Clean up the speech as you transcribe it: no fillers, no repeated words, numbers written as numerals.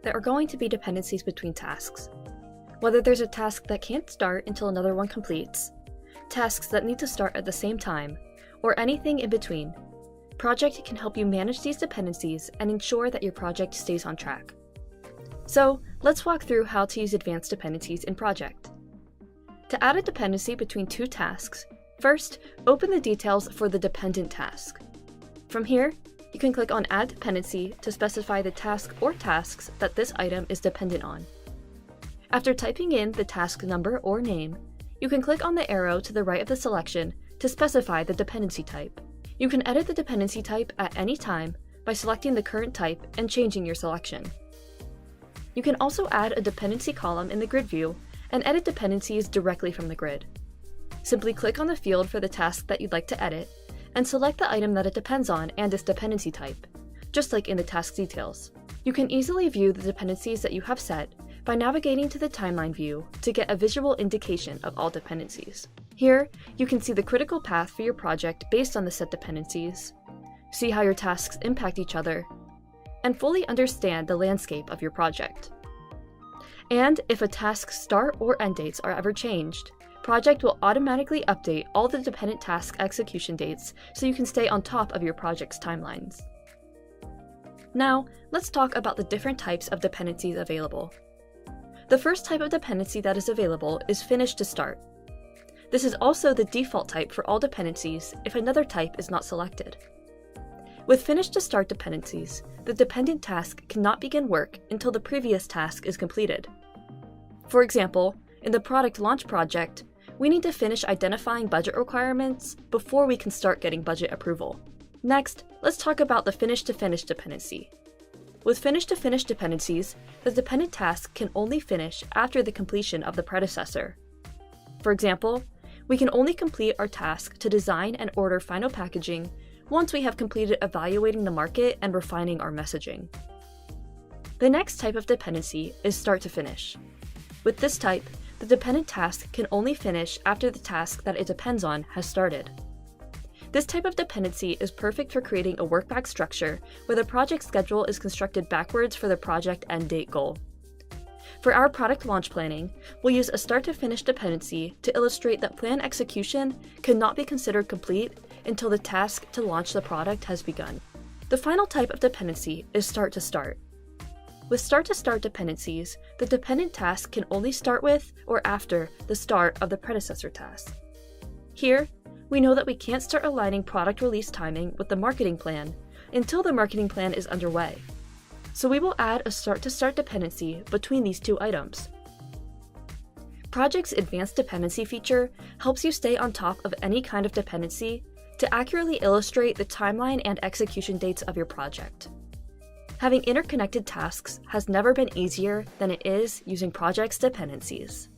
there are going to be dependencies between tasks. Whether there's a task that can't start until another one completes, tasks that need to start at the same time, or anything in between, Project can help you manage these dependencies and ensure that your project stays on track. So, let's walk through how to use advanced dependencies in Project. To add a dependency between two tasks, first, open the details for the dependent task. From here, you can click on Add Dependency to specify the task or tasks that this item is dependent on. After typing in the task number or name, you can click on the arrow to the right of the selection to specify the dependency type. You can edit the dependency type at any time by selecting the current type and changing your selection. You can also add a dependency column in the grid view and edit dependencies directly from the grid. Simply click on the field for the task that you'd like to edit and select the item that it depends on and its dependency type, just like in the task details. You can easily view the dependencies that you have set by navigating to the timeline view to get a visual indication of all dependencies. Here, you can see the critical path for your project based on the set dependencies, see how your tasks impact each other, and fully understand the landscape of your project. And if a task's start or end dates are ever changed, Project will automatically update all the dependent task execution dates so you can stay on top of your project's timelines. Now, let's talk about the different types of dependencies available. The first type of dependency that is available is Finish to Start. This is also the default type for all dependencies if another type is not selected. With Finish to Start dependencies, the dependent task cannot begin work until the previous task is completed. For example, in the product launch project, we need to finish identifying budget requirements before we can start getting budget approval. Next, let's talk about the Finish to Finish dependency. With Finish to Finish dependencies, the dependent task can only finish after the completion of the predecessor. For example, we can only complete our task to design and order final packaging once we have completed evaluating the market and refining our messaging. The next type of dependency is Start to Finish. With this type, the dependent task can only finish after the task that it depends on has started. This type of dependency is perfect for creating a work-back structure where the project schedule is constructed backwards for the project end date goal. For our product launch planning, we'll use a Start-to-Finish dependency to illustrate that plan execution cannot be considered complete until the task to launch the product has begun. The final type of dependency is Start-to-Start. With Start-to-Start dependencies, the dependent task can only start with or after the start of the predecessor task. Here, we know that we can't start aligning product release timing with the marketing plan until the marketing plan is underway. So we will add a Start-to-Start dependency between these two items. Project's Advanced Dependency feature helps you stay on top of any kind of dependency to accurately illustrate the timeline and execution dates of your project. Having interconnected tasks has never been easier than it is using Project's dependencies.